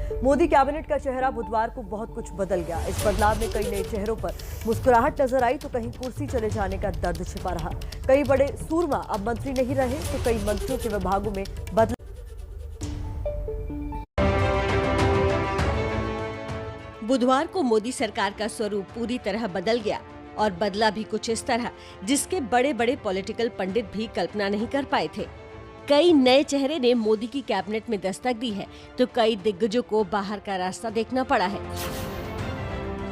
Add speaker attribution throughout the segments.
Speaker 1: Modi cabinet का चेहरा बुधवार को बहुत कुछ बदल गया। इस बदलाव में कई नए चेहरों पर मुस्कुराहट नजर आई तो कहीं कुर्सी चले जाने का दर्द छिपा रहा। कई बड़े सूरमा अब मंत्री नहीं रहे तो कई मंत्रियों के विभागों में बदलाव।
Speaker 2: बुधवार को मोदी सरकार का स्वरूप पूरी तरह बदल गया और बदला भी कुछ इस तरह जिसके बड़े बड़े पॉलिटिकल पंडित भी कल्पना नहीं कर पाए थे। कई नए चेहरे ने मोदी की कैबिनेट में दस्तक दी है तो कई दिग्गजों को बाहर का रास्ता देखना पड़ा है।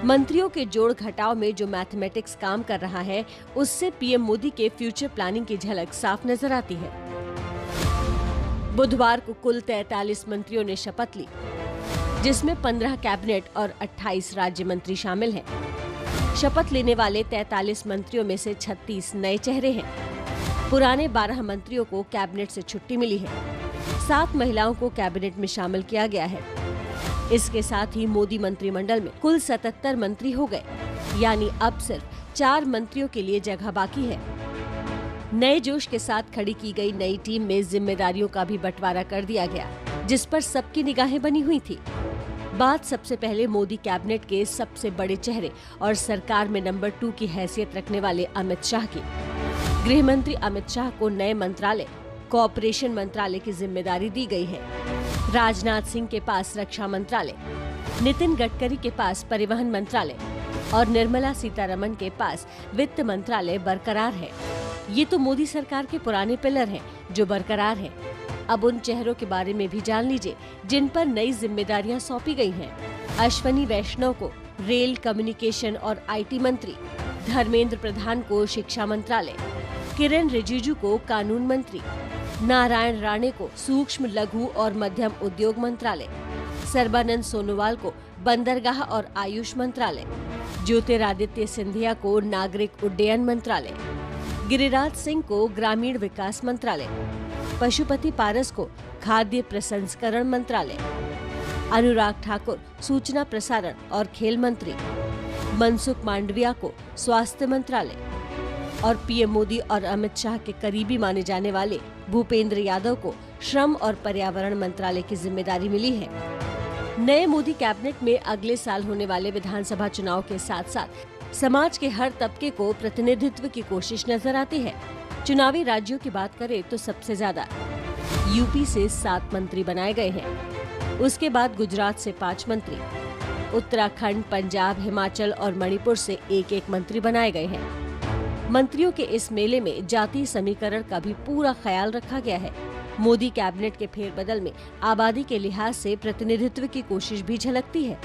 Speaker 2: मंत्रियों के जोड़ घटाव में जो मैथमेटिक्स काम कर रहा है उससे पीएम मोदी के फ्यूचर प्लानिंग की झलक साफ नजर आती है। बुधवार को कुल 43 मंत्रियों ने शपथ ली, जिसमें 15 कैबिनेट और 28 राज्य मंत्री शामिल हैं। शपथ लेने वाले 43 मंत्रियों में से 36 नए चेहरे हैं। पुराने 12 मंत्रियों को कैबिनेट से छुट्टी मिली है। 7 महिलाओं को कैबिनेट में शामिल किया गया है। इसके साथ ही मोदी मंत्रिमंडल में कुल 77 मंत्री हो गए, यानी अब सिर्फ 4 मंत्रियों के लिए जगह बाकी है। नए जोश के साथ खड़ी की गई नई टीम में जिम्मेदारियों का भी बंटवारा कर दिया गया, जिस पर सबकी निगाहें बनी हुई थी। बात सबसे पहले मोदी कैबिनेट के सबसे बड़े चेहरे और सरकार में नंबर 2 की हैसियत रखने वाले अमित शाह की। गृह मंत्री अमित शाह को नए मंत्रालय कोऑपरेशन मंत्रालय की जिम्मेदारी दी गई है। राजनाथ सिंह के पास रक्षा मंत्रालय, नितिन गडकरी के पास परिवहन मंत्रालय और निर्मला सीतारमण के पास वित्त मंत्रालय बरकरार है। ये तो मोदी सरकार के पुराने पिलर हैं जो बरकरार हैं। अब उन चेहरों के बारे में भी जान लीजिए जिन पर नई जिम्मेदारियां सौंपी गई हैं। अश्वनी वैष्णव को रेल, कम्युनिकेशन और आईटी मंत्री, धर्मेंद्र प्रधान को शिक्षा मंत्रालय, किरण रिजिजू को कानून मंत्री, नारायण राणे को सूक्ष्म, लघु और मध्यम उद्योग मंत्रालय, सर्बानंद सोनोवाल को बंदरगाह और आयुष मंत्रालय, ज्योतिरादित्य सिंधिया को नागरिक उड्डयन मंत्रालय, गिरिराज सिंह को ग्रामीण विकास मंत्रालय, पशुपति पारस को खाद्य प्रसंस्करण मंत्रालय, अनुराग ठाकुर सूचना प्रसारण और खेल मंत्री, मनसुख मांडविया को स्वास्थ्य मंत्रालय और पीएम मोदी और अमित शाह के करीबी माने जाने वाले भूपेंद्र यादव को श्रम और पर्यावरण मंत्रालय की जिम्मेदारी मिली है। नए मोदी कैबिनेट में अगले साल होने वाले विधानसभा चुनाव के साथ साथ समाज के हर तबके को प्रतिनिधित्व की कोशिश नजर आती है। चुनावी राज्यों की बात करें तो सबसे ज्यादा यूपी से 7 मंत्री बनाए गए हैं। उसके बाद गुजरात से 5 मंत्री, उत्तराखंड, पंजाब, हिमाचल और मणिपुर से 1-1 मंत्री बनाए गए हैं। मंत्रियों के इस मेले में जातीय समीकरण का भी पूरा ख्याल रखा गया है। मोदी कैबिनेट के फेरबदल में आबादी के लिहाज से प्रतिनिधित्व की कोशिश भी झलकती है।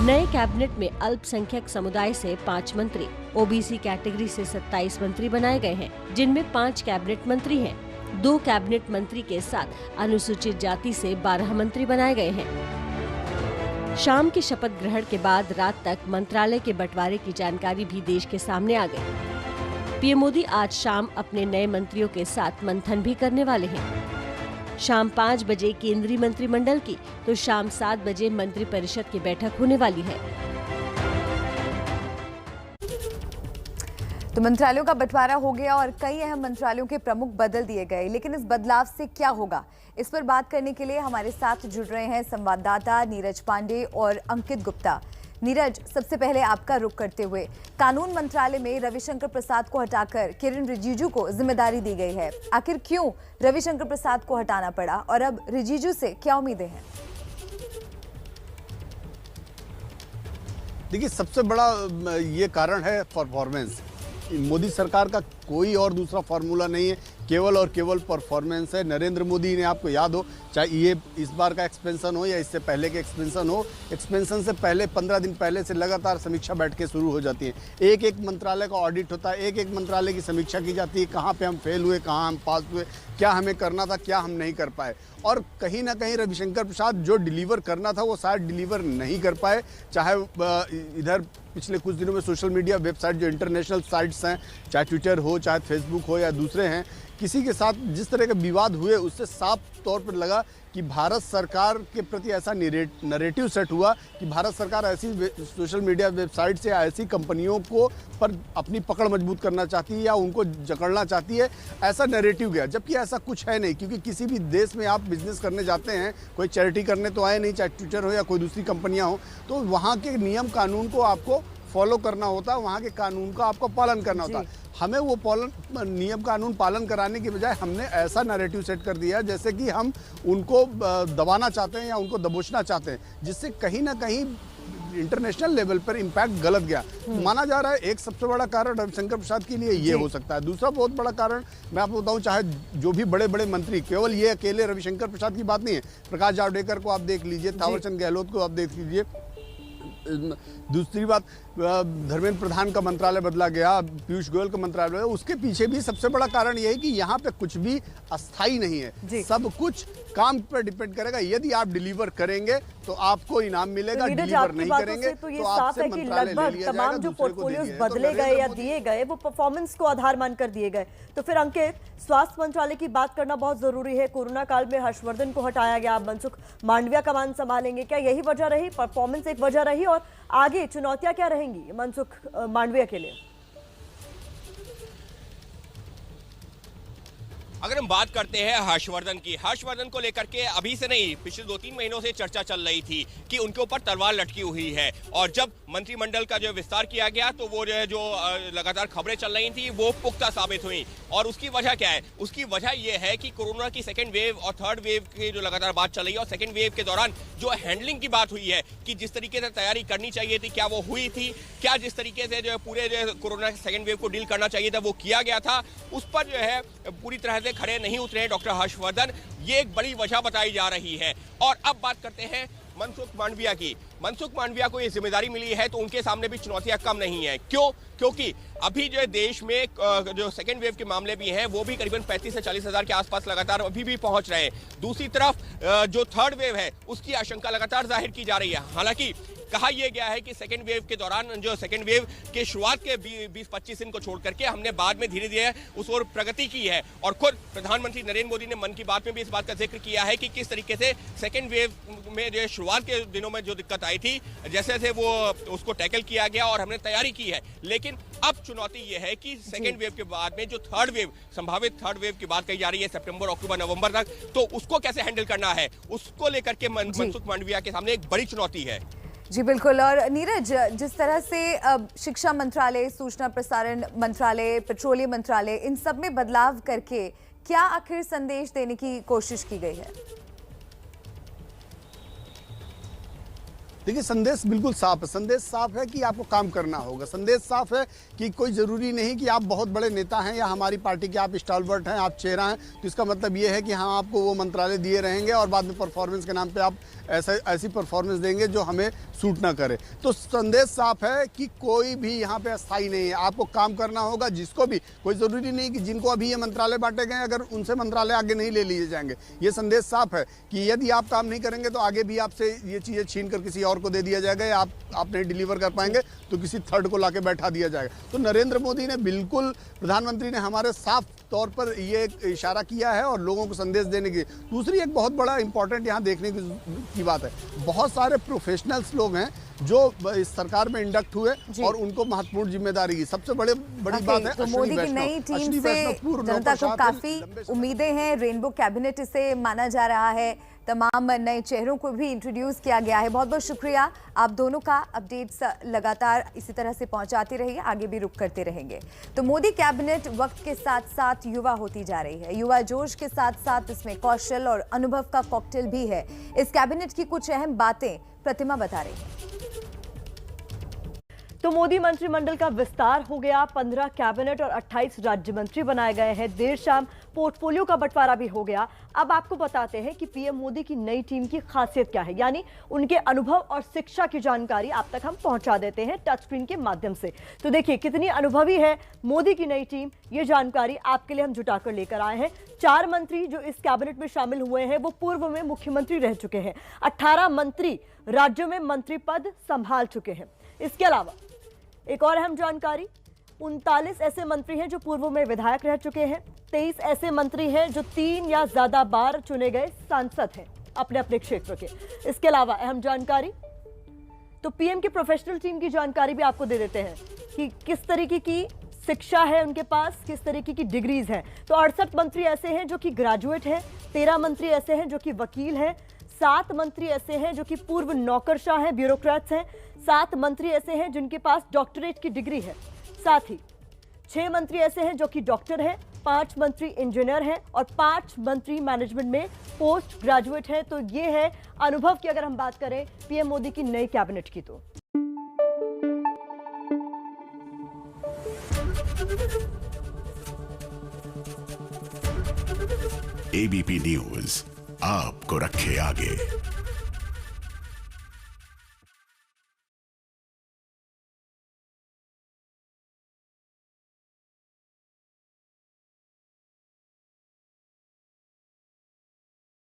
Speaker 2: नए कैबिनेट में अल्पसंख्यक समुदाय से 5 मंत्री, ओबीसी कैटेगरी से 27 मंत्री बनाए गए हैं, जिनमें 5 कैबिनेट मंत्री हैं। 2 कैबिनेट मंत्री के साथ अनुसूचित जाति से 12 मंत्री बनाए गए हैं। शाम के शपथ ग्रहण के बाद रात तक मंत्रालय के बंटवारे की जानकारी भी देश के सामने आ गई। पीएम मोदी आज शाम अपने नए मंत्रियों के साथ मंथन भी करने वाले हैं। शाम 5 बजे केंद्रीय मंत्रिमंडल की तो शाम 7 बजे मंत्रिपरिषद की बैठक होने वाली है।
Speaker 3: तो मंत्रालयों का बंटवारा हो गया और कई अहम मंत्रालयों के प्रमुख बदल दिए गए, लेकिन इस बदलाव से क्या होगा, इस पर बात करने के लिए हमारे साथ जुड़ रहे हैं संवाददाता नीरज पांडे और अंकित गुप्ता। नीरज, सबसे पहले आपका रुख करते हुए, कानून मंत्रालय में रविशंकर प्रसाद को हटाकर किरण रिजिजू को जिम्मेदारी दी गई है। आखिर क्यों रविशंकर प्रसाद को हटाना पड़ा और अब रिजिजू से क्या उम्मीदें हैं?
Speaker 4: देखिए, सबसे बड़ा ये कारण है परफॉर्मेंस। मोदी सरकार का कोई और दूसरा फार्मूला नहीं है, केवल और केवल परफॉर्मेंस है। नरेंद्र मोदी ने, आपको याद हो, चाहे ये इस बार का एक्सपेंशन हो या इससे पहले के एक्सपेंशन हो, एक्सपेंशन से पहले 15 दिन पहले से लगातार समीक्षा बैठकें शुरू हो जाती हैं। एक मंत्रालय का ऑडिट होता है, एक मंत्रालय की समीक्षा की जाती है, कहाँ पे हम फेल हुए, कहाँ हम पास हुए, क्या हमें करना था, क्या हम नहीं कर पाए। और कहीं ना कहीं रविशंकर प्रसाद जो डिलीवर करना था वो शायद डिलीवर नहीं कर पाए। चाहे इधर पिछले कुछ दिनों में सोशल मीडिया वेबसाइट जो इंटरनेशनल साइट्स हैं, चाहे ट्विटर हो, चाहे फेसबुक हो या दूसरे हैं, किसी के साथ जिस तरह के विवाद हुए उससे साफ तौर पर लगा हुआ कि भारत सरकार के प्रति ऐसा नरेटिव सेट हुआ कि भारत सरकार ऐसी सोशल मीडिया वेबसाइट से ऐसी कंपनियों को पर अपनी पकड़ मजबूत करना चाहती है या उनको जकड़ना चाहती है, ऐसा नरेटिव गया। जबकि ऐसा कुछ है नहीं, क्योंकि किसी भी देश में आप बिजनेस करने जाते हैं, कोई चैरिटी करने तो आए नहीं, चाहे ट्विटर हो या कोई दूसरी कंपनियां हो, तो वहाँ के नियम कानून को आपको फॉलो करना होता है, वहाँ के कानून का आपको पालन करना होता है। हमें वो नियम कानून पालन कराने की बजाय हमने ऐसा नैरेटिव सेट कर दिया जैसे कि हम उनको दबाना चाहते हैं या उनको दबोचना चाहते हैं, जिससे कहीं ना कहीं इंटरनेशनल लेवल पर इम्पैक्ट गलत गया। माना जा रहा है एक सबसे बड़ा कारण रविशंकर प्रसाद के लिए ये हो सकता है। दूसरा बहुत बड़ा कारण मैं आपको बताऊं, चाहे जो भी बड़े बड़े मंत्री, केवल ये अकेले रविशंकर प्रसाद की बात नहीं है, प्रकाश जावड़ेकर को आप देख लीजिए, थावरचंद गहलोत को आप देख लीजिए। दूसरी बात, धर्मेंद्र प्रधान का मंत्रालय बदला गया, पीयूष गोयल का मंत्रालय, उसके पीछे भी सबसे बड़ा कारण यह है कि यहाँ पे कुछ भी अस्थाई नहीं है, सब कुछ काम पर डिपेंड करेगा। यदि आप डिलीवर करेंगे तो आपको इनाम मिलेगा, डिलीवर नहीं करेंगे
Speaker 1: तो ये साफ है कि लगभग तमाम जो पोर्टफोलियोज बदले गए या दिए गए वो परफॉर्मेंस को आधार मानकर दिए गए। तो फिर अंकित, स्वास्थ्य मंत्रालय की बात करना बहुत जरूरी है। कोरोना काल में हर्षवर्धन को हटाया गया, मनसुख मांडविया कमान संभालेंगे, क्या यही वजह रही, परफॉर्मेंस एक वजह रही, और आगे चुनौतियां क्या रहेंगी मनसुख मांडविया के लिए?
Speaker 5: अगर हम बात करते हैं हर्षवर्धन की, हर्षवर्धन को लेकर के अभी से नहीं, पिछले 2-3 महीनों से चर्चा चल रही थी कि उनके ऊपर तलवार लटकी हुई है। और जब मंत्रिमंडल का जो विस्तार किया गया तो वो जो लगातार खबरें चल रही थी वो पुख्ता साबित हुई। और उसकी वजह क्या है? उसकी वजह ये है कि कोरोना की सेकेंड वेव और थर्ड वेव की जो लगातार बात चल रही है, और सेकेंड वेव के दौरान जो हैंडलिंग की बात हुई है कि जिस तरीके से तैयारी करनी चाहिए थी, क्या वो हुई थी, क्या जिस तरीके से जो पूरे जो कोरोना सेकेंड वेव को डील करना चाहिए था वो किया गया था, उस पर जो है पूरी तरह से खड़े नहीं उतरे डॉक्टर हर्षवर्धन। ये एक बड़ी वजह बताई जा रही है। और अब बात करते हैं मनसुख मांडविया की। मनसुख मांडविया को ये जिम्मेदारी मिली है तो उनके सामने भी चुनौतियां कम नहीं है। क्यों? क्योंकि अभी जो देश में जो सेकेंड वेव के मामले भी हैं वो भी करीबन 35 से 40 हज़ार के आसपास लगातार अभी भी पहुंच रहे हैं। दूसरी तरफ जो थर्ड वेव है उसकी आशंका लगातार जाहिर की जा रही है। हालांकि कहा यह गया है कि सेकेंड वेव के दौरान, जो सेकेंड वेव के शुरुआत के 20-25 दिन को छोड़ करके हमने बाद में धीरे धीरे उस ओर प्रगति की है। और खुद प्रधानमंत्री नरेंद्र मोदी ने मन की बात में भी इस बात का जिक्र किया है कि किस तरीके से सेकेंड वेव में जो शुरुआत के दिनों में जो दिक्कत आई थी, जैसे जैसे वो उसको टैकल किया गया और हमने तैयारी की है। लेकिन अब चुनौती यह है कि सेकेंड वेव के बाद में जो थर्ड वेव, संभावित थर्ड वेव की बात कही जा रही है सितंबर, अक्टूबर, नवंबर तक, तो उसको कैसे हैंडल करना है, उसको लेकर के मनसुख मांडविया के सामने एक बड़ी चुनौती है।
Speaker 3: जी बिल्कुल। और नीरज, जिस तरह से शिक्षा मंत्रालय, सूचना प्रसारण मंत्रालय, पेट्रोलियम मंत्रालय, इन सब में बदलाव करके क्या आखिर संदेश देने की कोशिश की गई है?
Speaker 4: देखिए, संदेश बिल्कुल साफ है। संदेश साफ है कि आपको काम करना होगा। संदेश साफ है कि कोई ज़रूरी नहीं कि आप बहुत बड़े नेता हैं या हमारी पार्टी के आप स्टालवर्ट हैं, आप चेहरा हैं, तो इसका मतलब ये है कि हाँ आपको वो मंत्रालय दिए रहेंगे और बाद में परफॉर्मेंस के नाम पे आप ऐसी परफॉर्मेंस देंगे जो हमें सूट ना करे। तो संदेश साफ है कि कोई भी यहाँ पे अस्थायी नहीं है, आपको काम करना होगा। जिसको भी, कोई ज़रूरी नहीं कि जिनको अभी ये मंत्रालय बांटे गए अगर उनसे मंत्रालय आगे नहीं ले लिए जाएंगे। ये संदेश साफ है कि यदि आप काम नहीं करेंगे तो आगे भी आपसे ये चीज़ें छीन कर किसी और को दे दिया जाएगा, या आप नहीं डिलीवर कर पाएंगे तो किसी थर्ड को लाके बैठा दिया जाएगा। तो नरेंद्र मोदी ने बिल्कुल, प्रधानमंत्री ने हमारे साफ तौर पर ये इशारा किया है और लोगों को संदेश देने की। दूसरी एक बहुत बड़ा इंपॉर्टेंट यहाँ देखने की बात है, बहुत सारे प्रोफेशनल्स लोग हैं जो इस सरकार में इंडक्ट हुए और उनको महत्वपूर्ण जिम्मेदारी की। सबसे बड़ी बात है
Speaker 3: तो मोदी की नई टीम से जनता को काफी उम्मीदें हैं। रेनबो कैबिनेट इसे माना जा रहा है। तमाम नए चेहरों को भी इंट्रोड्यूस किया गया है। बहुत बहुत शुक्रिया आप दोनों का। अपडेट्स लगातार इसी तरह से पहुंचाते रहिए, आगे भी रुक करते रहेंगे। तो मोदी कैबिनेट वक्त के साथ साथ युवा होती जा रही है। युवा जोश के साथ साथ इसमें कौशल और अनुभव का कॉकटेल भी है। इस कैबिनेट की कुछ अहम बातें प्रतिमा बता रही है।
Speaker 1: तो मोदी मंत्रिमंडल का विस्तार हो गया, 15 कैबिनेट और 28 राज्य मंत्री बनाए गए हैं। देर शाम पोर्टफोलियो का बंटवारा भी हो गया। अब आपको बताते हैं कि पीएम मोदी की नई टीम की खासियत क्या है, यानी उनके अनुभव और शिक्षा की जानकारी आप तक हम पहुंचा देते हैं टच स्क्रीन के माध्यम से। तो देखिए कितनी अनुभवी है मोदी की नई टीम, ये जानकारी आपके लिए हम जुटाकर लेकर आए हैं। 4 मंत्री जो इस कैबिनेट में शामिल हुए हैं वो पूर्व में मुख्यमंत्री रह चुके हैं। 18 मंत्री राज्यों में मंत्री पद संभाल चुके हैं। इसके अलावा एक और अहम जानकारी, 39 ऐसे मंत्री हैं जो पूर्व में विधायक रह चुके हैं। 23 ऐसे मंत्री हैं जो 3 या ज्यादा बार चुने गए सांसद हैं अपने अपने क्षेत्र के। इसके अलावा अहम जानकारी तो पीएम की प्रोफेशनल टीम की जानकारी भी आपको दे देते हैं कि किस तरीके की शिक्षा है उनके पास, किस तरीके की डिग्रीज हैं। तो 68 मंत्री ऐसे हैं जो कि ग्रेजुएट हैं, 13 मंत्री ऐसे हैं जो कि वकील हैं, 7 मंत्री ऐसे हैं जो कि पूर्व नौकरशाह हैं, ब्यूरोक्रेट्स हैं, 7 मंत्री ऐसे हैं जिनके पास डॉक्टरेट की डिग्री है, साथ ही 6 मंत्री ऐसे हैं जो कि डॉक्टर हैं, 5 मंत्री इंजीनियर हैं और 5 मंत्री मैनेजमेंट में पोस्ट ग्रेजुएट हैं। तो ये है अनुभव की अगर हम बात करें पीएम मोदी की नई कैबिनेट की। तो
Speaker 6: एबीपी न्यूज आपको रखे आगे।